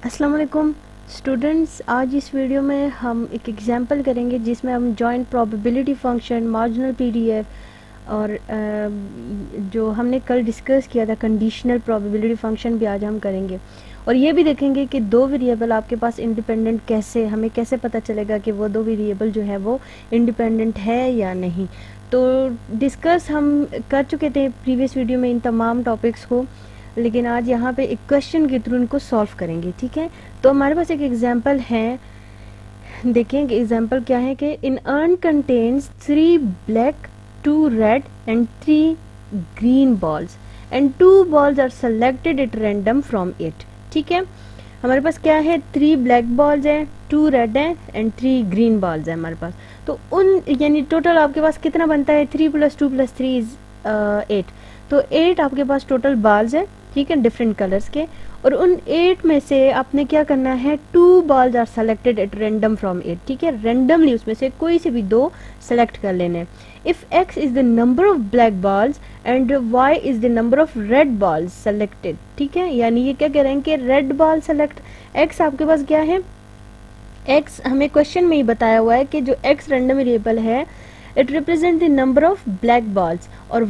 अस्सलाम वालेकुम स्टूडेंट्स। आज इस वीडियो में हम एक एग्जांपल करेंगे जिसमें हम joint probability function, marginal PDF और जो हमने कल डिस्कस किया था कंडीशनल प्रोबेबिलिटी फंक्शन भी आज हम करेंगे। और ये भी देखेंगे कि दो वेरिएबल आपके पास इंडिपेंडेंट कैसे, हमें कैसे पता चलेगा कि वो दो वेरिएबल जो है वो इंडिपेंडेंट है या नहीं। तो डिस्कस हम कर चुके थे प्रीवियस वीडियो में इन तमाम टॉपिक्स को, लेकिन आज यहाँ पे एक क्वेश्चन के थ्रू इनको सॉल्व करेंगे। ठीक है, तो हमारे पास एक एग्जांपल है। देखें कि एग्जांपल क्या है कि in urn contains 3 black, 2 red and 3 green balls and 2 balls are selected at random from it. ठीक है, हमारे पास क्या है, 3 ब्लैक बॉल्स हैं, 2 रेड हैं एंड 3 ग्रीन बॉल्स हैं हमारे पास। तो उन यानी टोटल आपके पास कितना बनता है, 3 + 2 + 3 इज 8। तो 8 आपके पास टोटल बॉल्स है, ठीक है, डिफरेंट कलर्स के। और उन 8 में से आपने क्या करना है, 2 balls are selected at random from 8। ठीक है, रैंडमली उसमें से कोई से भी 2 सेलेक्ट कर लेने हैं। If x is the number of black balls and y is the number of red balls selected. ठीक है, यानी ये क्या कह रहे हैं कि रेड बॉल सेलेक्ट, x आपके पास क्या है, x हमें क्वेश्चन में ही बताया हुआ है कि जो x रैंडम वेरिएबल है it represent the number of black balls, और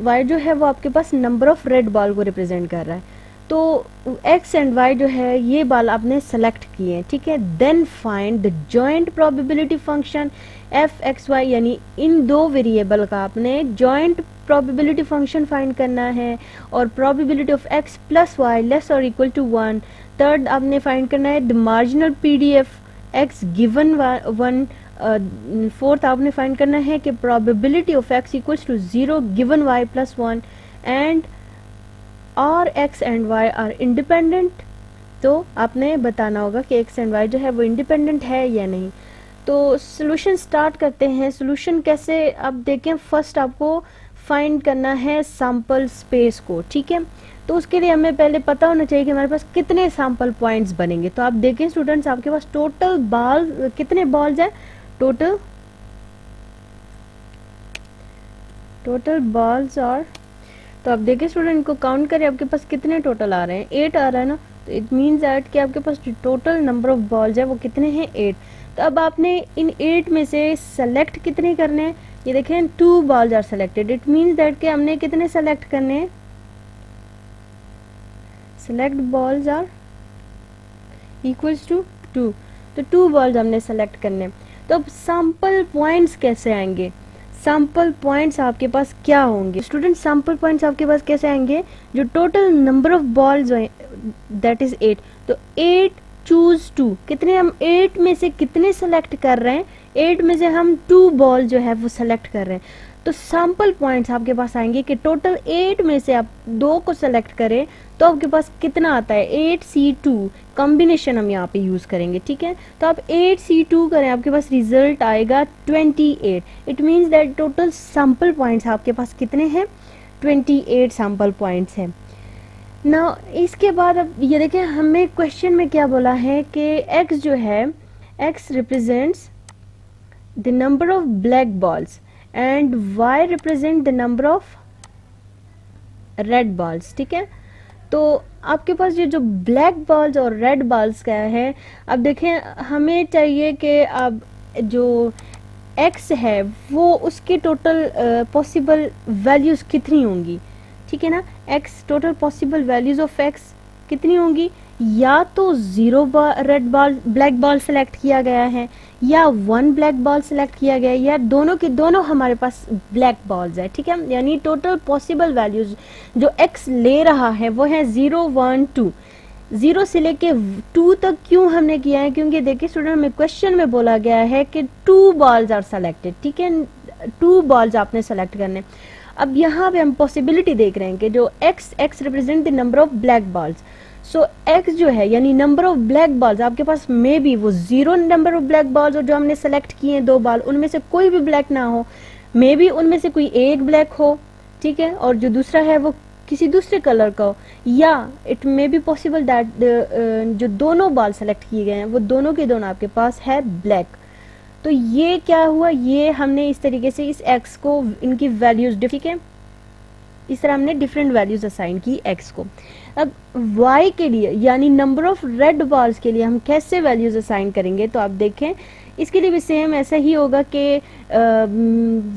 y जो है वो आपके पास नंबर ऑफ रेड बॉल को रिप्रेजेंट कर रहा है। तो x एंड y जो है ये बॉल आपने सेलेक्ट किए हैं। ठीक है, then find the joint probability function F X Y, यानी इन दो वेरिएबल का आपने जॉइंट प्रोबेबिलिटी फंक्शन फाइंड करना है। और probability of x + y less और इक्वल टू 1। थर्ड आपने फाइंड करना है the marginal PDF x given 1। Fourth आपने फाइंड करना है कि probability of x equals to 0 given y + 1 and और x and y are independent. तो आपने बताना होगा कि x एंड y जो है वो इंडिपेंडेंट है या नहीं। तो सोल्यूशन स्टार्ट करते हैं। सोल्यूशन कैसे, अब देखें, फर्स्ट आपको फाइंड करना है सैंपल स्पेस को। ठीक है, तो उसके लिए हमें पहले पता होना चाहिए कि हमारे पास कितने सैंपल पॉइंट्स बनेंगे। तो आप देखें स्टूडेंट्स, आपके पास टोटल बॉल कितने बॉल्स हैं, टोटल बॉल्स। और तो आप देखिए स्टूडेंट को काउंट करें, आपके पास कितने टोटल आ रहे हैं, 8 आ रहा है ना। तो इट मीन्स दैट कि आपके पास जो टोटल नंबर ऑफ बॉल्स है वो कितने हैं, 8। तो अब आपने इन 8 में से सेलेक्ट कितने करने हैं, ये देखें 2 balls are selected. It means that कि हमने कितने सेलेक्ट करने हैं, select balls are equals to 2। तो 2 बॉल्स हमने सेलेक्ट करने हैं। तो अब सैंपल पॉइंट्स कैसे आएंगे, सैंपल पॉइंट्स आपके पास क्या होंगे स्टूडेंट, सैंपल पॉइंट्स आपके पास कैसे आएंगे, जो total number of balls that is 8। तो 8 चूज 2, कितने हम 8 में से कितने सेलेक्ट कर रहे हैं, 8 में से हम 2 बॉल जो है वो सेलेक्ट कर रहे हैं। तो सैंपल पॉइंट्स आपके पास आएंगे कि टोटल 8 में से आप 2 को सेलेक्ट करें तो आपके पास कितना आता है, 8C2 कॉम्बिनेशन हम यहाँ पे यूज करेंगे। ठीक है, तो आप 8C2 करें, आपके पास रिजल्ट आएगा 28। It means that total sample points आपके पास कितने हैं, 28 सैंपल पॉइंट्स हैं ना। इसके बाद अब ये देखें, हमें क्वेश्चन में क्या बोला है कि x जो है, x represents the number of black balls and y represent the number of red balls. ठीक है, तो आपके पास ये जो ब्लैक बॉल्स और रेड बॉल्स का है, अब देखें हमें चाहिए कि अब जो x है वो उसके टोटल पॉसिबल वैल्यूज़ कितनी होंगी। ठीक है ना, x total possible values of x कितनी होंगी, या तो 0 red ball black ball select किया गया है, या 1 ब्लैक बॉल सेलेक्ट किया गया है, या दोनों के दोनों हमारे पास ब्लैक बॉल्स है। ठीक है, यानी टोटल पॉसिबल वैल्यूज जो x ले रहा है वो है 0 1 2। 0 से लेके 2 तक क्यों हमने किया है, क्योंकि देखिए स्टूडेंट में क्वेश्चन में बोला गया है कि 2 बॉल्स आर सेलेक्टेड। ठीक है, 2 बॉल्स आपने सेलेक्ट करने। अब यहाँ पे हम पॉसिबिलिटी देख रहे हैं कि जो x represent the number of black balls. So x जो है यानी नंबर ऑफ ब्लैक बॉल्स आपके पास मे बी वो 0 नंबर ऑफ ब्लैक बॉल्स, और जो हमने सेलेक्ट किए हैं 2 बॉल उनमें से कोई भी ब्लैक ना हो, मे बी उनमें से कोई एक ब्लैक हो। ठीक है, और जो दूसरा है वो किसी दूसरे कलर का हो, या it may be possible that जो दोनों बॉल सेलेक्ट किए गए हैं वो दोनों के दोनों आपके पास है ब्लैक। तो ये क्या हुआ, ये हमने इस तरीके से इस x को इनकी वैल्यूज, ठीक है, इस तरह हमने डिफरेंट वैल्यूज असाइन की x को। अब y के लिए यानी नंबर ऑफ रेड बॉल्स के लिए हम कैसे वैल्यूज असाइन करेंगे, तो आप देखें इसके लिए भी सेम ऐसा ही होगा कि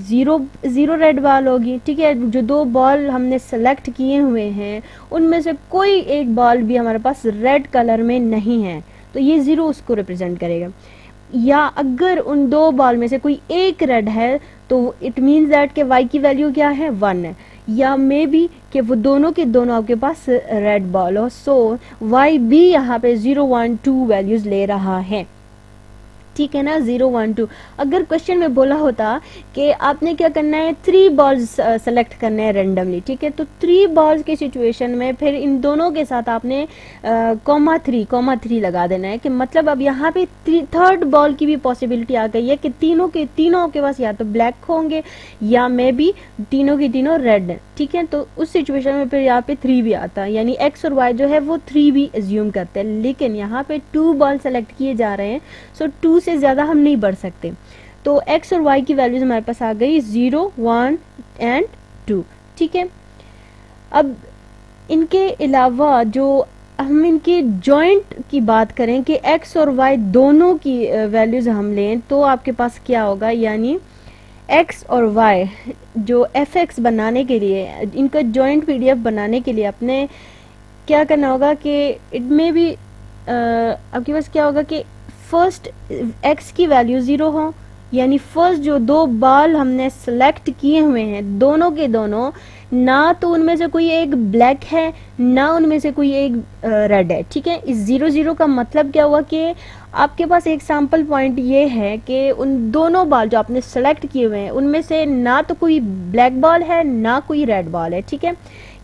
ज़ीरो रेड बॉल होगी, ठीक है। जो दो बॉल हमने सेलेक्ट किए हुए हैं उनमें से कोई एक बॉल भी हमारे पास रेड कलर में नहीं है, तो ये ज़ीरो उसको रिप्रेजेंट करेगा। या अगर उन दो बॉल में से कोई एक रेड है तो इट मीन्स दैट कि y की वैल्यू क्या है, 1 है। या मे बी कि वो दोनों के दोनों आपके पास रेड बॉल हो, सो y भी यहाँ पे 0 1 2 वैल्यूज ले रहा है, ठीक है ना, 0 1 2। अगर क्वेश्चन में बोला होता कि आपने क्या करना है, 3 बॉल्स सेलेक्ट करने हैं रेंडमली, ठीक है, तो 3 बॉल्स की सिचुएशन में फिर इन दोनों के साथ आपने कॉमा 3 लगा देना है, कि मतलब अब यहाँ पे थर्ड बॉल की भी पॉसिबिलिटी आ गई है कि तीनों के पास या तो ब्लैक होंगे या मे बी तीनों की तीनों रेड है, ठीक है। तो उस सिचुएशन में फिर यहाँ पे 3 भी आता है, यानी एक्स और वाई जो है वो 3 भी एज्यूम करते हैं, लेकिन यहाँ पे 2 बॉल सेलेक्ट किए जा रहे हैं, सो 2 से ज़्यादा हम नहीं बढ़ सकते। तो x और y की वैल्यूज हमारे पास आ गई 0 1 एंड 2, ठीक है। अब इनके अलावा जो हम इनके जॉइंट की बात करें कि x और y दोनों की वैल्यूज हम लें, तो आपके पास क्या होगा, यानी x और y जो fx बनाने के लिए, इनका जॉइंट PDF बनाने के लिए अपने क्या करना होगा कि इट में भी आपके पास क्या होगा कि फर्स्ट x की वैल्यू 0 हो, यानी फर्स्ट जो दो बॉल हमने सेलेक्ट किए हुए हैं दोनों के दोनों, ना तो उनमें से कोई एक ब्लैक है ना उनमें से कोई एक रेड है, ठीक है। इस 0 0 का मतलब क्या हुआ कि आपके पास एक सैम्पल पॉइंट ये है कि उन दोनों बॉल जो आपने सेलेक्ट किए हुए हैं उनमें से ना तो कोई ब्लैक बॉल है ना कोई रेड बॉल है, ठीक है।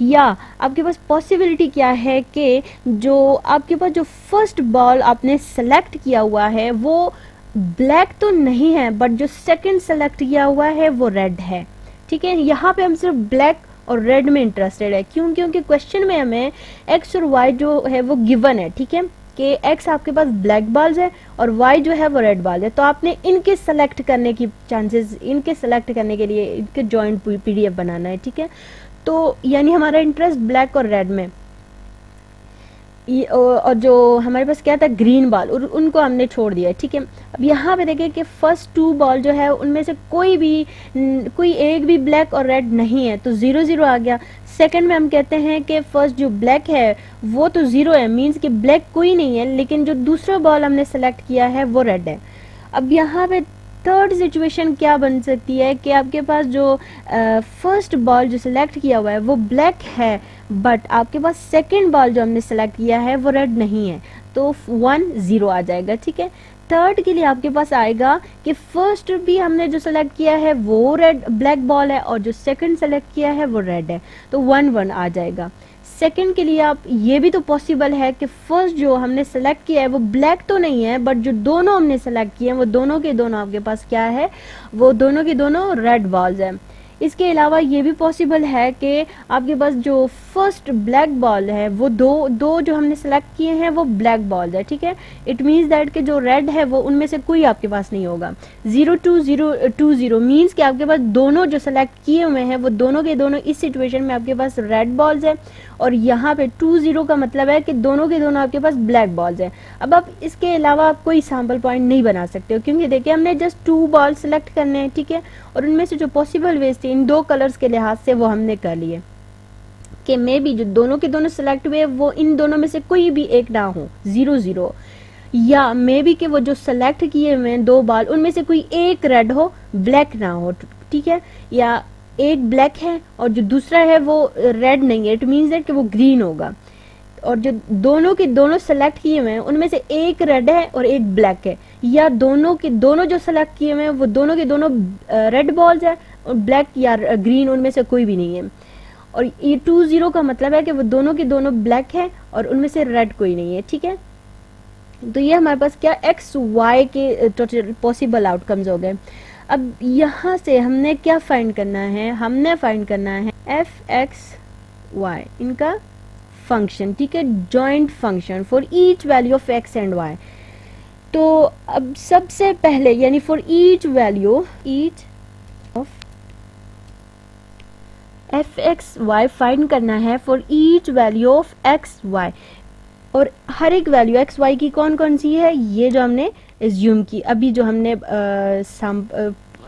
या आपके पास पॉसिबिलिटी क्या है कि जो आपके पास जो फर्स्ट बॉल आपने सेलेक्ट किया हुआ है वो ब्लैक तो नहीं है, बट जो सेकंड सेलेक्ट किया हुआ है वो रेड है, ठीक है। यहाँ पे हम सिर्फ ब्लैक और रेड में इंटरेस्टेड है, क्यों, क्योंकि क्वेश्चन में हमें एक्स और वाई जो है वो गिवन है, ठीक है, कि एक्स आपके पास ब्लैक बॉल्स है और वाई जो है वो रेड बॉल है, तो आपने इनके सेलेक्ट करने की चांसेस, इनके सेलेक्ट करने के लिए इनके जॉइंट PDF बनाना है, ठीक है। तो यानी हमारा इंटरेस्ट ब्लैक और रेड में, और जो हमारे पास क्या था ग्रीन बॉल, और उनको हमने छोड़ दिया, ठीक है। अब यहाँ पे देखें कि फर्स्ट 2 बॉल जो है उनमें से कोई एक भी ब्लैक और रेड नहीं है, तो 0 0 आ गया। सेकंड में हम कहते हैं कि फर्स्ट जो ब्लैक है वो तो 0 है, मींस कि ब्लैक कोई नहीं है, लेकिन जो दूसरा बॉल हमने सेलेक्ट किया है वो रेड है। अब यहाँ पे थर्ड सिचुएशन क्या बन सकती है कि आपके पास जो फर्स्ट बॉल जो सिलेक्ट किया हुआ है वो ब्लैक है, बट आपके पास सेकंड बॉल जो हमने सेलेक्ट किया है वो रेड नहीं है, तो 1 0 आ जाएगा, ठीक है। थर्ड के लिए आपके पास आएगा कि फर्स्ट भी हमने जो सेलेक्ट किया है वो रेड ब्लैक बॉल है और जो सेकंड सेलेक्ट किया है वो रेड है, तो 1 1 आ जाएगा। सेकंड के लिए आप ये भी तो पॉसिबल है कि फर्स्ट जो हमने सेलेक्ट किया है वो ब्लैक तो नहीं है, बट जो दोनों हमने सेलेक्ट किए हैं वो दोनों के दोनों आपके पास क्या है, वो दोनों के दोनों रेड बॉल्स हैं। इसके अलावा ये भी पॉसिबल है कि आपके पास जो फर्स्ट ब्लैक बॉल है वो दो जो हमने सेलेक्ट किए हैं वो ब्लैक बॉल है, ठीक है। इट मीन्स दैट कि जो रेड है वो उनमें से कोई आपके पास नहीं होगा। 0 2 0 2 0 मीन्स कि आपके पास दोनों जो सेलेक्ट किए हुए हैं वो दोनों के दोनों इस सिचुएशन में आपके पास रेड बॉल्स है, और यहाँ पे 2 0 का मतलब है कि दोनों के दोनों आपके पास ब्लैक बॉल्स है। अब आप इसके अलावा आप कोई सैम्पल पॉइंट नहीं बना सकते हो, क्योंकि देखिए हमने जस्ट 2 बॉल सेलेक्ट करने हैं, ठीक है, और उनमें से जो पॉसिबल वेज थे इन 2 कलर्स के लिहाज से वो हमने कर लिए कि मे बी जो दोनों के दोनों सेलेक्ट हुए वो इन दोनों में से कोई भी एक ना हो, 0 0, या मे बी कि वो जो सेलेक्ट किए हुए हैं 2 बॉल उनमें से कोई एक रेड हो ब्लैक ना हो, ठीक है, या एक ब्लैक है और जो दूसरा है वो रेड नहीं है, इट मीन्स दैट कि वो ग्रीन होगा, और जो दोनों के दोनों सेलेक्ट किए हुए हैं उनमें से एक रेड है और एक ब्लैक है, या दोनों के दोनों जो सेलेक्ट किए हुए हैं वो दोनों के दोनों रेड बॉल्स है और ब्लैक या ग्रीन उनमें से कोई भी नहीं है, और ये 2 0 का मतलब है कि वो दोनों के दोनों ब्लैक है और उनमें से रेड कोई नहीं है, ठीक है। तो ये हमारे पास क्या एक्स वाई के टोटल पॉसिबल आउटकम्स हो गए। अब यहाँ से हमने क्या फाइंड करना है, हमने फाइंड करना है एफ एक्स वाई इनका फंक्शन, ठीक है, joint function for each value of X and Y. तो अब सबसे पहले यानी for each value each of F X Y find करना है for each value of X Y, और हर एक वैल्यू एक्स वाई की कौन कौन सी है, ये जो हमने एज्यूम की अभी, जो हमने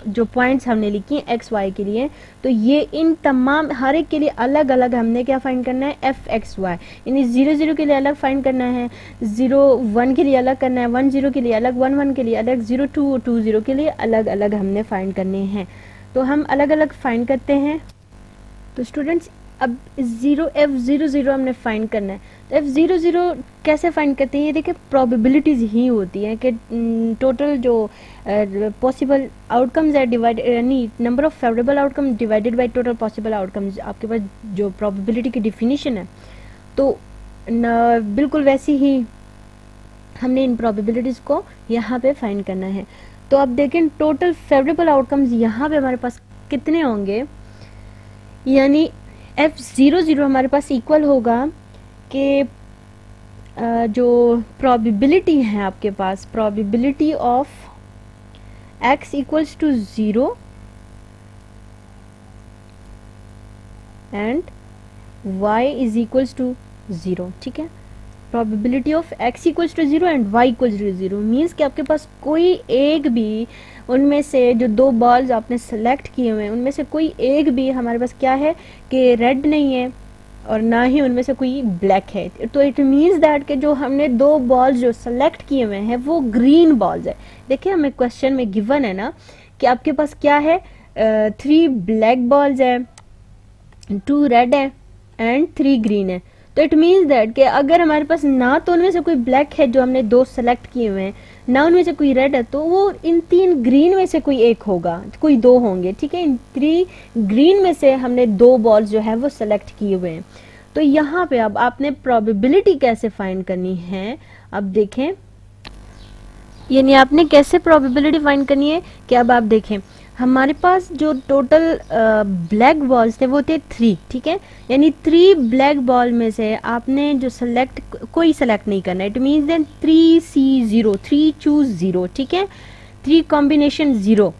जो पॉइंट्स हमने लिखी हैं एक्स वाई के लिए, तो ये इन तमाम हर एक के लिए अलग अलग हमने क्या फाइंड करना है, एफ एक्स वाई। यानी 0 0 के लिए अलग फाइंड करना है, 0 1 के लिए अलग करना है, 1 0 के लिए अलग, 1 1 के लिए अलग, 0 2 और 2 0 के लिए अलग अलग हमने फाइंड करने हैं। तो हम अलग अलग फाइंड करते हैं। तो स्टूडेंट्स अब F00 हमने फाइंड करना है। तो F00 कैसे फाइंड करते हैं, ये देखिए प्रोबेबिलिटीज़ ही होती हैं कि टोटल जो पॉसिबल आउटकम्स है डिवाइड, यानी number of favourable outcome divided by total possible outcomes, आपके पास जो प्रोबेबिलिटी की डिफिनीशन है, तो बिल्कुल वैसी ही हमने इन प्रोबेबिलिटीज़ को यहाँ पे फाइंड करना है। तो अब देखें टोटल फेवरेबल आउटकम्स यहाँ पे हमारे पास कितने होंगे, यानी F00 हमारे पास इक्वल होगा कि जो प्रोबेबिलिटी है आपके पास, probability of x equals to 0 and y is equals to 0, ठीक है। Probability of x equals to 0 and y equals to 0 means कि आपके पास कोई एक भी उनमें से जो दो बॉल्स आपने सेलेक्ट किए हुए हैं उनमें से कोई एक भी हमारे पास क्या है कि रेड नहीं है और ना ही उनमें से कोई ब्लैक है। तो इट मीन्स दैट कि जो हमने दो बॉल्स जो सेलेक्ट किए हुए हैं वो ग्रीन बॉल्स है। देखिए हमें क्वेश्चन में गिवन है ना कि आपके पास क्या है, 3 ब्लैक बॉल्स है, 2 रेड है एंड 3 ग्रीन है। तो इट मीन्स दैट कि अगर हमारे पास ना तो उनमें से कोई ब्लैक है जो हमने दो सेलेक्ट किए हुए हैं, ना उनमें से कोई रेड है, तो वो इन 3 ग्रीन में से कोई एक होगा, कोई 2 होंगे, ठीक है। इन 3 ग्रीन में से हमने 2 बॉल्स जो है वो सेलेक्ट किए हुए हैं। तो यहाँ पे अब आपने प्रोबेबिलिटी कैसे फाइंड करनी है, अब देखें, यानी आपने कैसे प्रोबेबिलिटी फाइंड करनी है कि अब आप देखें हमारे पास जो टोटल ब्लैक बॉल्स थे वो थे 3, ठीक है। यानी 3 ब्लैक बॉल में से आपने जो सेलेक्ट, कोई सेलेक्ट नहीं करना है। It means then 3C0, 3 choose 0, ठीक है, 3 कॉम्बिनेशन 0।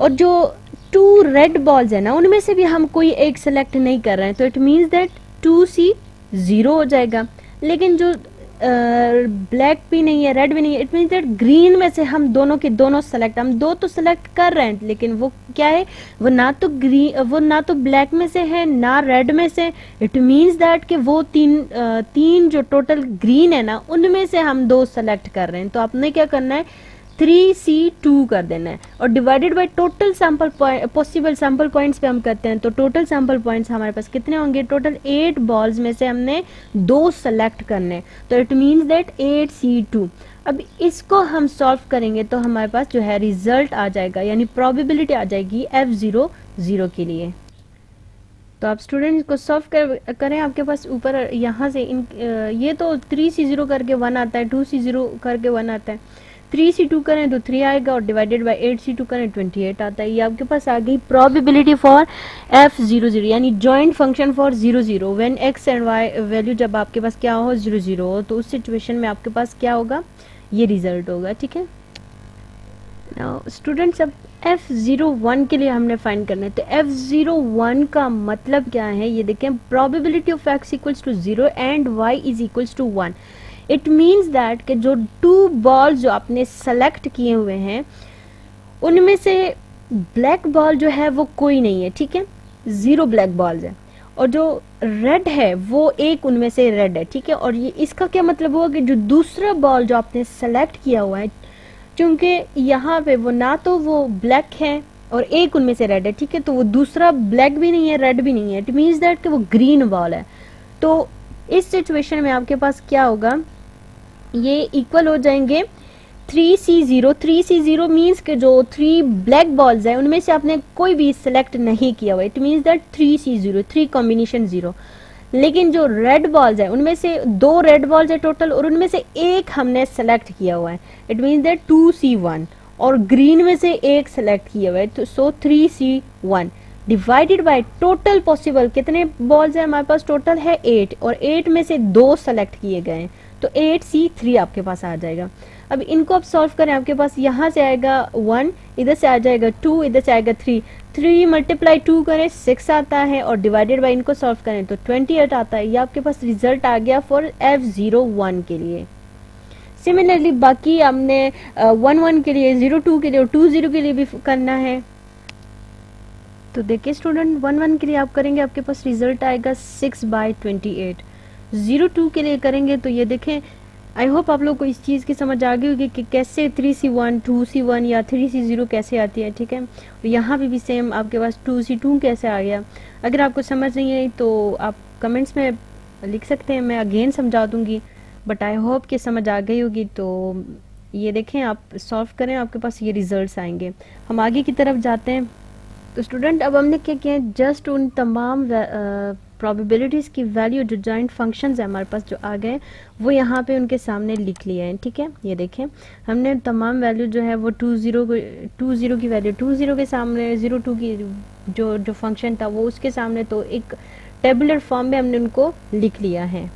और जो 2 रेड बॉल्स है ना उनमें से भी हम कोई एक सेलेक्ट नहीं कर रहे हैं, तो इट मीन्स दैट 2C0 हो जाएगा। लेकिन जो ब्लैक भी नहीं है, रेड भी नहीं है, इट मीन्स दैट ग्रीन में से हम दोनों के दोनों सेलेक्ट, हम दो तो सेलेक्ट कर रहे हैं लेकिन वो क्या है, वो ना तो ग्रीन, वो ना तो ब्लैक में से है ना रेड में से। इट मीन्स दैट कि वो तीन जो टोटल ग्रीन है ना उनमें से हम 2 सेलेक्ट कर रहे हैं। तो आपने क्या करना है, 3C2 कर देना है और divided by total sample possible sample points पे हम करते हैं। तो टोटल सैंपल पॉइंट्स हमारे पास कितने होंगे, टोटल 8 बॉल्स में से हमने 2 सेलेक्ट करने, तो इट मीन्स दैट 8C2। अब इसको हम सॉल्व करेंगे तो हमारे पास जो है रिजल्ट आ जाएगा, यानी प्रोबेबिलिटी आ जाएगी F00 के लिए। तो आप स्टूडेंट्स को सॉल्व करें, आपके पास ऊपर यहाँ से ये तो 3C0 करके 1 आता है, 2C0 करके 1 आता है, 3C2 करें तो 3 आएगा और डिवाइडेड बाय 8C2 करें 28 आता है। ये आपके पास आ गई प्रोबेबिलिटी फॉर F00, यानी joint function for 0 0 when x and y value जब आपके पास क्या हो 0 0 हो, तो उस सिचुएशन में आपके पास क्या होगा, ये रिजल्ट होगा, ठीक है। नाउ स्टूडेंट्स अब F01 के लिए हमने फाइंड करना है। तो F01 का मतलब क्या है, ये देखें, probability of x equals to 0 and y is equals to 1। It means that कि जो 2 बॉल जो आपने सेलेक्ट किए हुए हैं उनमें से ब्लैक बॉल जो है वो कोई नहीं है, ठीक है, 0 ब्लैक बॉल्स है, और जो रेड है वो एक उनमें से रेड है, ठीक है। और ये इसका क्या मतलब हुआ कि जो दूसरा बॉल जो आपने सेलेक्ट किया हुआ है, क्योंकि यहाँ पे वो ना तो वो ब्लैक है और एक उनमें से रेड है, ठीक है, तो वो दूसरा ब्लैक भी नहीं है रेड भी नहीं है, इट मीन्स दैट कि वो ग्रीन बॉल है। तो इस सिचुएशन में आपके पास क्या होगा, ये इक्वल हो जाएंगे 3C0। 3C0 मीन्स के जो 3 ब्लैक बॉल्स हैं उनमें से आपने कोई भी सिलेक्ट नहीं किया हुआ, it means that 3C0, 3 combination 0। लेकिन जो रेड बॉल्स है उनमें से 2 रेड बॉल्स है टोटल और उनमें से एक हमने सेलेक्ट किया हुआ है, इट मीन्स दैट 2C1, और ग्रीन में से एक सेलेक्ट किया हुआ है, तो सो 3C1 divided by total possible कितने बॉल्स है हमारे पास, टोटल है 8 और 8 में से 2 सेलेक्ट किए गए हैं, तो 8C3 आपके पास आ जाएगा। अब इनको आप सॉल्व करें, आपके पास यहाँ से आएगा 1, इधर से आ जाएगा 2, इधर से आएगा 3, 3 मल्टीप्लाई 2 करें 6 आता है, और डिवाइडेड बाई इनको सॉल्व करें तो 28 आता है। ये आपके पास रिजल्ट आ गया फॉर F01 के लिए। सिमिलरली बाकी हमने 11 के लिए, 02 के लिए और 20 के लिए भी करना है। तो देखिए स्टूडेंट, 11 के लिए आप करेंगे, आपके पास रिजल्ट आएगा 6/28। 02 के लिए करेंगे तो ये देखें, आई होप आप लोग को इस चीज़ की समझ आ गई होगी कि कैसे 3C1, 2C1 या 3C0 कैसे आती है, ठीक है। और यहाँ पे भी सेम आपके पास 2C2 कैसे आ गया। अगर आपको समझ नहीं आई तो आप कमेंट्स में लिख सकते हैं, मैं अगेन समझा दूँगी, बट आई होप कि समझ आ गई होगी। तो ये देखें, आप सॉल्व करें, आपके पास ये रिजल्ट्स आएंगे। हम आगे की तरफ जाते हैं। तो स्टूडेंट, अब हमने क्या किया है, जस्ट उन तमाम प्रोबेबिलिटीज़ की वैल्यू जो जॉइंट फंक्शंस है हमारे पास जो आ गए, वो यहाँ पे उनके सामने लिख लिया है, ठीक है। ये देखें, हमने तमाम वैल्यू जो है वो 20 की वैल्यू 20 के सामने, 02 की जो फंक्शन था वो उसके सामने, तो एक टेबुलर फॉर्म में हमने उनको लिख लिया है।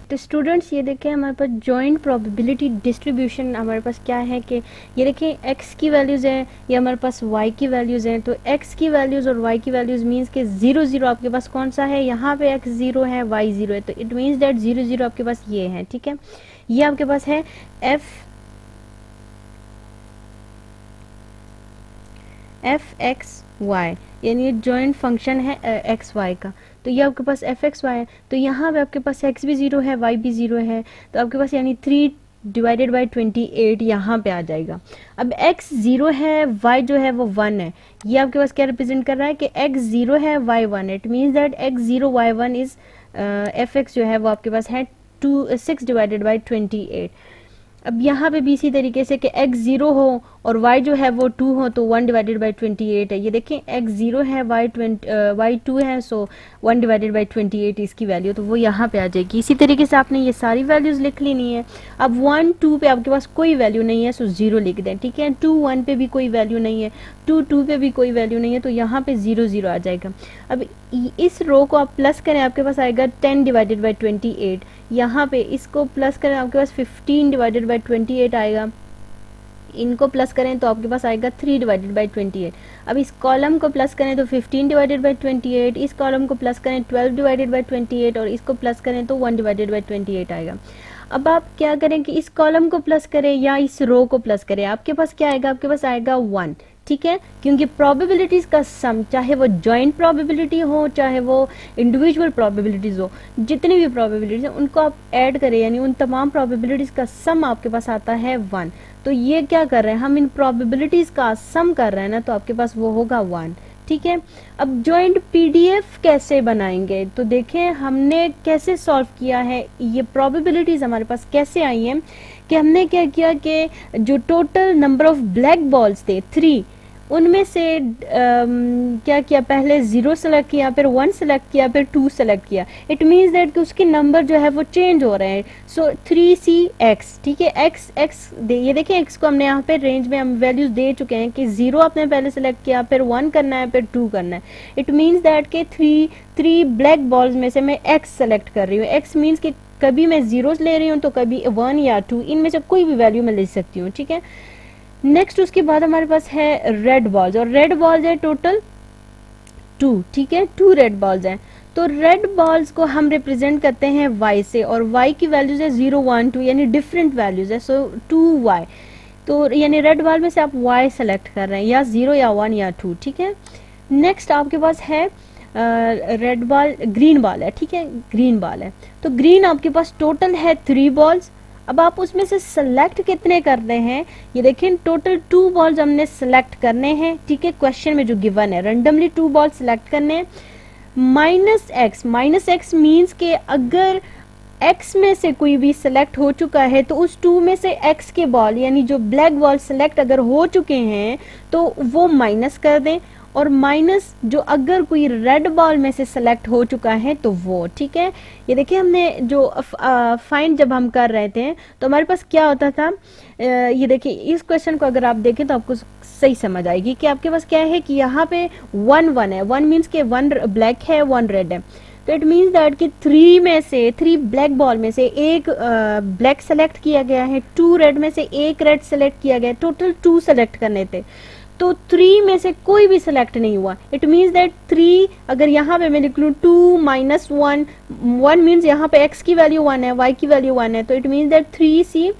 तो स्टूडेंट्स, ये देखें हमारे पास जॉइंट प्रोबेबिलिटी डिस्ट्रीब्यूशन हमारे पास क्या है कि ये देखें x की वैल्यूज़ हैं, ये हमारे पास y की वैल्यूज़ हैं। तो x की वैल्यूज़ और y की वैल्यूज़ मींस के 0 0 आपके पास कौन सा है, यहाँ पे x 0 है, y 0 है, तो इट मींस दैट 0 0 आपके पास ये है, ठीक है। ये आपके पास है f(x,y) यानी ये जॉइंट फंक्शन है एक्स वाई का। तो ये आपके पास f(x,y) है, तो यहाँ पे आपके पास x भी 0 है, y भी 0 है, तो आपके पास यानी 3/28 यहाँ पे आ जाएगा। अब x 0 है, y जो है वो 1 है, ये आपके पास क्या रिप्रेजेंट कर रहा है कि x 0 है, y 1 है। It means that x 0 y 1 is f(x) जो है वो आपके पास है 6/28। अब यहाँ पे भी इसी तरीके से कि x 0 हो और y जो है वो 2 हो तो 1/28 है। ये देखें, x 0 है, y 2 है, सो 1/28 इसकी वैल्यू, तो वो यहाँ पे आ जाएगी। इसी तरीके से आपने ये सारी वैल्यूज़ लिख लेनी है। अब 1 2 पे आपके पास कोई वैल्यू नहीं है, सो 0 लिख दें, ठीक है। 2 1 पे भी कोई वैल्यू नहीं है, 2 2 पे भी कोई वैल्यू नहीं है, तो यहाँ पे 0 0 आ जाएगा। अब इस रो को आप प्लस करें, आपके पास आएगा 10/28। यहाँ पे इसको प्लस करें, आपके पास 15/28 आएगा। इनको प्लस करें तो आपके पास आएगा 3/28। अब इस कॉलम को प्लस करें तो 15/28, इस कॉलम को प्लस करें 12/28 और इसको प्लस करें तो 1/28 आएगा। अब आप क्या करें कि इस कॉलम को प्लस करें या इस रो को प्लस करें, आपके पास क्या आएगा, आपके पास आएगा 1, ठीक है। क्योंकि प्रोबेबिलिटीज़ का सम, चाहे वो जॉइंट प्रोबेबिलिटी हो चाहे वो इंडिविजुअल प्रोबेबिलिटीज़ हो, जितनी भी प्रोबेबिलिटीज़ हैं उनको आप ऐड करें, यानी उन तमाम प्रोबेबिलिटीज़ का सम आपके पास आता है 1। तो ये क्या कर रहे हैं, हम इन प्रोबेबिलिटीज़ का सम कर रहे हैं ना, तो आपके पास वो होगा 1, ठीक है। अब जॉइंट पीडीएफ कैसे बनाएंगे, तो देखें हमने कैसे सॉल्व किया है, ये प्रोबेबिलिटीज़ हमारे पास कैसे आई हैं कि हमने क्या किया कि जो total number of black balls थे 3, उनमें से क्या किया, पहले 0 सेलेक्ट किया, फिर 1 सेलेक्ट किया, फिर 2 सेलेक्ट किया। इट मीन्स दैट कि उसके नंबर जो है वो चेंज हो रहे हैं। सो 3CX, ठीक है, x ये देखिए, x को हमने यहाँ पे रेंज में हम वैल्यूज दे चुके हैं कि 0 आपने पहले सेलेक्ट किया, फिर 1 करना है, फिर 2 करना है। इट मीन्स दैट कि 3 ब्लैक बॉल्स में से मैं x सेलेक्ट कर रही हूँ। x मीन्स कि कभी मैं 0 ले रही हूँ तो कभी 1 या 2, इनमें से कोई भी वैल्यू मैं ले सकती हूँ, ठीक है। नेक्स्ट उसके बाद हमारे पास है रेड बॉल्स, और रेड बॉल्स है टोटल 2, ठीक है, 2 रेड बॉल्स हैं। तो रेड बॉल्स को हम रिप्रेजेंट करते हैं y से, और y की वैल्यूज है 0 1 2, यानी डिफरेंट वैल्यूज है, सो 2y। तो यानी रेड बॉल में से आप y सेलेक्ट कर रहे हैं, या 0 या 1 या 2, ठीक है। नेक्स्ट आपके पास है रेड बॉल, ग्रीन बॉल है, ठीक है, ग्रीन बॉल है। तो ग्रीन आपके पास टोटल है 3 बॉल्स। अब आप उसमें से सेलेक्ट कितने कर रहे हैं, ये देखें, टोटल 2 बॉल्स हमने सेलेक्ट करने हैं, ठीक है। क्वेश्चन में जो गिवन है रैंडमली 2 बॉल्स सेलेक्ट करने हैं। -x मीन्स के अगर x में से कोई भी सिलेक्ट हो चुका है तो उस 2 में से x के बॉल, यानी जो ब्लैक बॉल सिलेक्ट अगर हो चुके हैं तो वो माइनस कर दें, और माइनस जो अगर कोई रेड बॉल में से सेलेक्ट हो चुका है तो वो, ठीक है। ये देखिए, हमने जो फाइंड जब हम कर रहे थे तो हमारे पास क्या होता था, ये देखिए, इस क्वेश्चन को अगर आप देखें तो आपको सही समझ आएगी कि आपके पास क्या है कि यहाँ पे 1 1 है। 1 मीन्स के 1 ब्लैक है, 1 रेड है। तो इट मीन्स दैट कि 3 में से 3 ब्लैक बॉल में से एक ब्लैक सेलेक्ट किया गया है, 2 रेड में से एक रेड सेलेक्ट किया गया है, टोटल 2 सेलेक्ट करने थे, तो 3 में से कोई भी सिलेक्ट नहीं हुआ। इट मीन्स दैट 3, अगर यहाँ पे मैं लिख लूँ 2 माइनस 1, 1 मीन्स यहाँ पे x की वैल्यू 1 है, y की वैल्यू 1 है, तो it means that 3c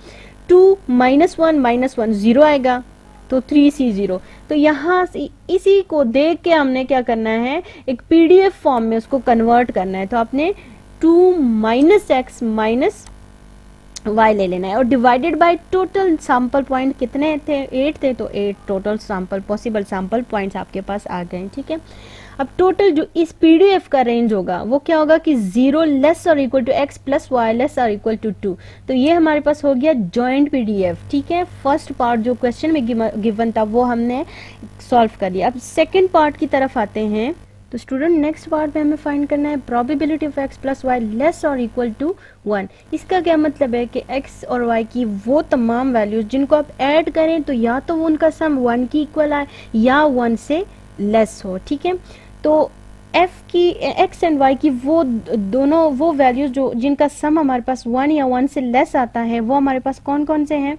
2 minus 1 0 आएगा, तो 3c 0। तो यहाँ से इसी को देख के हमने क्या करना है, एक पीडीएफ फॉर्म में उसको कन्वर्ट करना है। तो आपने 2 माइनस एक्स माइनस y ले लेना है और divided by total sample point कितने थे, 8 थे, तो 8 total sample possible sample points आपके पास आ गए। ठीक है, अब टोटल जो इस पीडीएफ का रेंज होगा वो क्या होगा कि 0 लेस और equal to x plus Y less और इक्वल टू 2। तो ये हमारे पास हो गया जॉइंट पीडीएफ। ठीक है, फर्स्ट पार्ट जो क्वेश्चन में गिवन था वो हमने सॉल्व कर लिया। अब सेकेंड पार्ट की तरफ आते हैं। तो स्टूडेंट नेक्स्ट पार्ट में हमें फाइंड करना है probability of x plus Y less और इक्वल टू 1। इसका क्या मतलब है कि x और y की वो तमाम वैल्यूज जिनको आप ऐड करें तो या तो उनका सम 1 की इक्वल आए या 1 से लेस हो। ठीक है, तो f की x एंड y की वो दोनों वो वैल्यूज जो जिनका सम हमारे पास 1 या 1 से लेस आता है वो हमारे पास कौन कौन से हैं।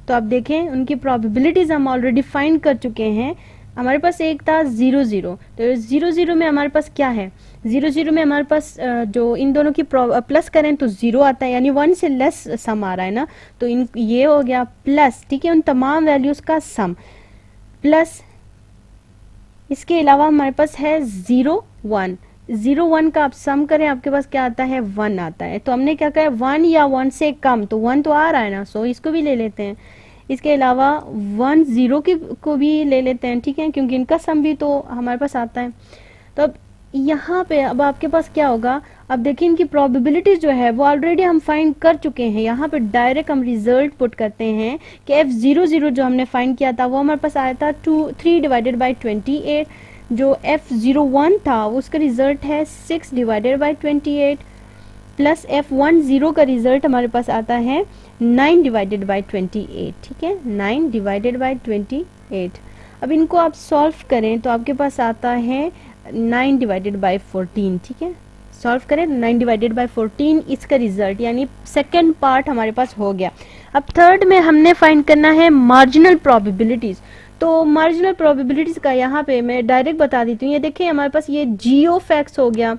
तो आप देखें उनकी प्रोबेबिलिटीज हम ऑलरेडी फाइंड कर चुके हैं। हमारे पास एक था 0 0, तो 0 0 में हमारे पास क्या है, 0 0 में हमारे पास जो इन दोनों की प्लस करें तो 0 आता है, यानी 1 से लेस सम आ रहा है ना, तो इन ये हो गया प्लस। ठीक है, उन तमाम वैल्यूज का सम प्लस इसके अलावा हमारे पास है 0 1, 0 1 का आप सम करें आपके पास क्या आता है 1 आता है। तो हमने क्या कहा 1 या 1 से कम, तो 1 तो आ रहा है ना, सो इसको भी ले लेते हैं। इसके अलावा 1 0 को भी ले लेते हैं। ठीक है, क्योंकि इनका सम भी तो हमारे पास आता है। तो अब यहाँ पे अब आपके पास क्या होगा, अब देखिए इनकी प्रोबेबिलिटी जो है वो ऑलरेडी हम फाइंड कर चुके हैं। यहाँ पे डायरेक्ट हम रिजल्ट पुट करते हैं कि f0 0 जो हमने फाइंड किया था वो हमारे पास आया था 3 डिवाइडेड बाई 28। जो f0 1 था उसका रिजल्ट है 6 डिवाइडेड बाई 28 प्लस f1 0 का रिजल्ट हमारे पास आता है 9 डिवाइडेड बाई 28। ठीक है, 9 डिवाइडेड बाई 28। अब इनको आप सॉल्व करें तो आपके पास आता है 9 डिवाइडेड बाई 14। ठीक है, सॉल्व करें 9 डिवाइडेड बाई 14 इसका रिजल्ट, यानी सेकंड पार्ट हमारे पास हो गया। अब थर्ड में हमने फाइंड करना है मार्जिनल प्रोबेबिलिटीज। तो मार्जिनल प्रोबेबिलिटीज का यहाँ पे मैं डायरेक्ट बता देती हूँ। ये देखिए हमारे पास ये जी ऑफ एक्स हो गया,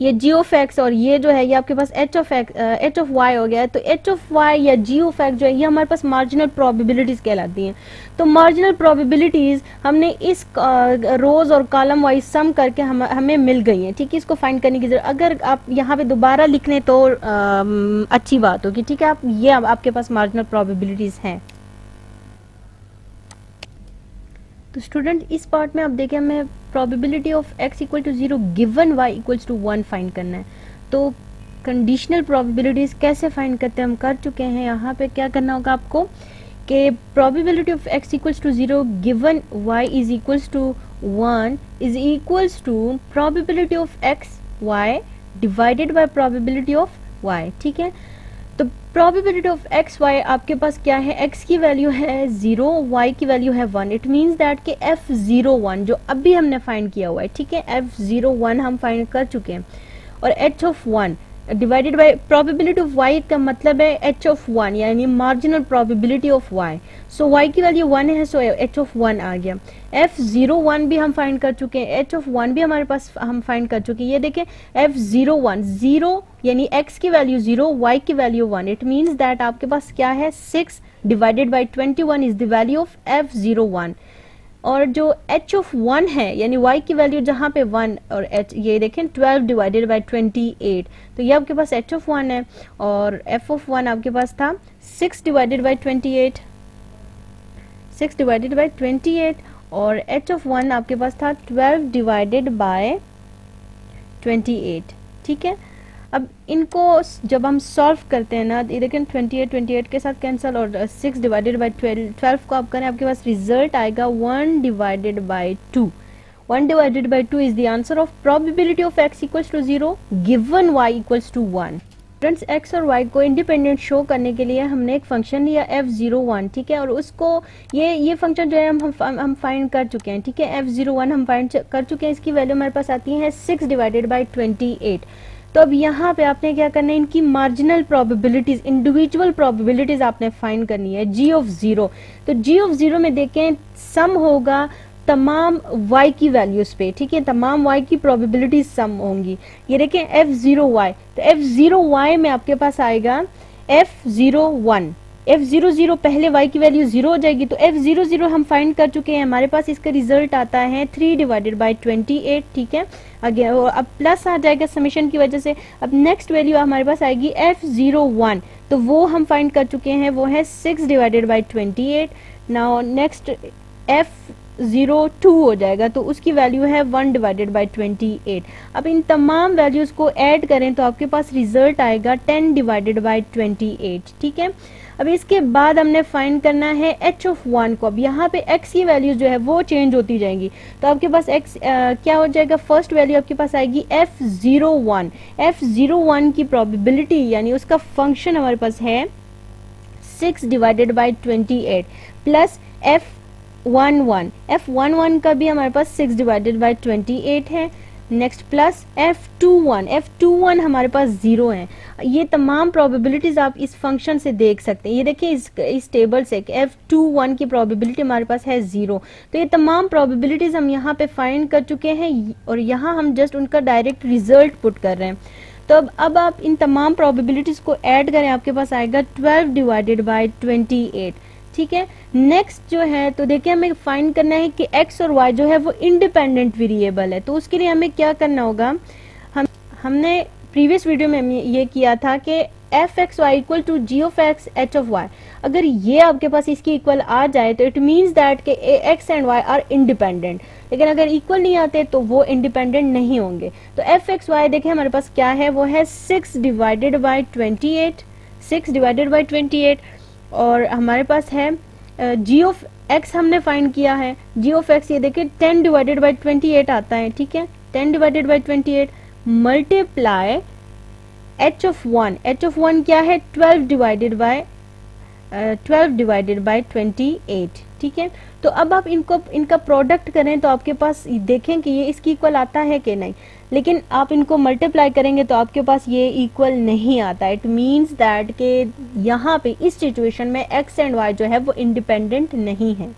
ये जी ऑफ एक्स, और ये जो है ये आपके पास एच ऑफ वाई हो गया है। तो एच ऑफ वाई या जी ऑफ एक्स जो है ये हमारे पास मार्जिनल प्रोबेबिलिटीज कहलाती हैं। तो मार्जिनल प्रोबेबिलिटीज हमने इस रोज और कॉलम वाइज सम करके हमें मिल गई हैं। ठीक है, इसको फाइंड करने की जरूरत, अगर आप यहाँ पे दोबारा लिख लें तो अच्छी बात होगी। ठीक है, ये आपके पास मार्जिनल प्रोबेबिलिटीज हैं। तो स्टूडेंट इस पार्ट में आप देखें हमें probability of x equal to 0 given y equals to 1 find करना है। तो कंडीशनल प्रोबेबिलिटीज कैसे फाइंड करते हैं हम कर चुके हैं। यहाँ पे क्या करना होगा आपको कि probability of x equals to 0 given y is equals to 1 is equals to probability of x y divided by probability of y। ठीक है, तो प्रोबेबिलिटी ऑफ एक्स वाई आपके पास क्या है, x की वैल्यू है 0, y की वैल्यू है 1। इट मीन्स दैट कि f01 जो अभी हमने फाइंड किया हुआ है, ठीक है, f01 हम फाइंड कर चुके हैं, और h of 1 divided by probability of y का मतलब है h ऑफ 1 यानी marginal probability of y। So y की वैल्यू 1 है, सो h ऑफ 1 आ गया। f01 भी हम फाइंड कर चुके हैं, h ऑफ 1 भी हमारे पास हम फाइंड कर चुके हैं। ये देखें f01 0 यानी x की वैल्यू 0, y की वैल्यू 1। इट मीन्स दैट आपके पास क्या है 6 divided by 21 is the value of f01। और जो h ऑफ 1 है यानी y की वैल्यू जहाँ पे 1 और h, ये देखें 12 डिवाइडेड बाई 28, तो ये आपके पास h ऑफ 1 है, और f ऑफ 1 आपके पास था 6 डिवाइडेड बाई 28, 6 डिवाइडेड बाई 28, और h ऑफ 1 आपके पास था 12 डिवाइडेड बाय 28। ठीक है, अब इनको जब हम सॉल्व करते हैं ना, ये देखें 28 के साथ कैंसिल, और 6 डिवाइडेड बाई 12 को आप करें आपके पास रिजल्ट आएगा 1 divided by 2। 1 divided by 2 is the answer of probability of x equals to 0 given y equals to 1। Students x और वाई को इंडिपेंडेंट शो करने के लिए हमने एक फंक्शन लिया f01, ठीक है, और उसको ये फंक्शन जो है हम फाइंड कर चुके हैं, ठीक है, f01 हम फाइंड कर चुके हैं। इसकी वैल्यू हमारे पास आती है 6 डिवाइडेड बाई 28। तो अब यहाँ पे आपने क्या करना है, इनकी मार्जिनल प्रोबेबिलिटीज, इंडिविजुअल प्रोबेबिलिटीज आपने फाइंड करनी है g ऑफ 0। तो g ऑफ 0 में देखें सम होगा तमाम y की वैल्यूज पे, ठीक है, तमाम y की प्रोबेबिलिटी सम होंगी। ये देखें f0y, तो f0y में आपके पास आएगा f01, f00 पहले y की वैल्यू 0 हो जाएगी, तो f00 हम फाइंड कर चुके हैं, हमारे पास इसका रिजल्ट आता है 3 डिवाइडेड बाई 28, ठीक है। अगेन अब प्लस आ जाएगा समेशन की वजह से। अब नेक्स्ट वैल्यू हमारे पास आएगी f01, तो वो हम फाइंड कर चुके हैं, वो है 6 divided by 28। Now next f02 हो जाएगा, तो उसकी वैल्यू है 1 डिवाइडेड बाई 28। अब इन तमाम वैल्यूज को ऐड करें तो आपके पास रिजल्ट आएगा 10 डिवाइडेड बाई 28, ठीक है। अब इसके बाद हमने फाइंड करना है h ऑफ 1 को। अब यहाँ पे x की वैल्यूज जो है वो चेंज होती जाएंगी, तो आपके पास x क्या हो जाएगा, फर्स्ट वैल्यू आपके पास आएगी f01। f01 की प्रोबेबिलिटी यानी उसका फंक्शन हमारे पास है 6 डिवाइडेड बाई 28 प्लस f11 का भी हमारे पास 6 डिवाइडेड बाई 28 है। नेक्स्ट प्लस f21 हमारे पास 0 है। ये तमाम प्रोबेबिलिटीज आप इस फंक्शन से देख सकते हैं। ये देखिए इस टेबल से f21 की प्रोबेबिलिटी हमारे पास है 0। तो ये तमाम प्रोबेबिलिटीज हम यहाँ पे फाइंड कर चुके हैं और यहाँ हम जस्ट उनका डायरेक्ट रिजल्ट पुट कर रहे हैं। तो अब आप इन तमाम प्रोबेबिलिटीज को ऐड करें, आपके पास आएगा 12 डिवाइडेड बाई 28, ठीक है। नेक्स्ट जो है तो देखिए हमें फाइंड करना है कि x और y जो है वो इंडिपेंडेंट वेरिएबल है। तो उसके लिए हमें क्या करना होगा, हमने प्रीवियस वीडियो में ये किया था कि f(x,y) equal to g of x h of y। अगर ये आपके पास इसकी इक्वल आ जाए तो इट मीन्स दैट के x and y are independent, लेकिन अगर इक्वल नहीं आते तो वो इंडिपेंडेंट नहीं होंगे। तो f(x,y) देखिए हमारे पास क्या है, वो है 6 डिवाइडेड बाई 28, 6 डिवाइडेड बाई 28, और हमारे पास है g ऑफ x हमने फाइंड किया है। g ऑफ x ये देखिए 10 डिवाइडेड बाई 28 आता है, ठीक है, 10 divided by 28 multiply h of 1 क्या है 12 डिवाइडेड बाई 28, ठीक है। तो अब आप इनका प्रोडक्ट करें तो आपके पास देखें कि ये इसकी इक्वल आता है कि नहीं, लेकिन आप इनको मल्टीप्लाई करेंगे तो आपके पास ये इक्वल नहीं आता। इट मीन्स दैट के यहाँ पे इस सिचुएशन में x एंड y जो है वो इंडिपेंडेंट नहीं है,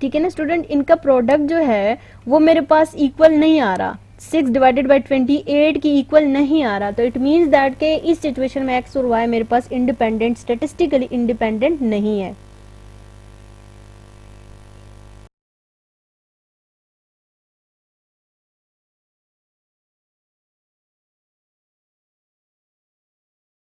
ठीक है ना स्टूडेंट। इनका प्रोडक्ट जो है वो मेरे पास इक्वल नहीं आ रहा, 6 डिवाइडेड बाई 28 की इक्वल नहीं आ रहा। तो इट मीन्स दैट के इस सिचुएशन में x और y मेरे पास इंडिपेंडेंट, स्टेटिस्टिकली इंडिपेंडेंट नहीं है।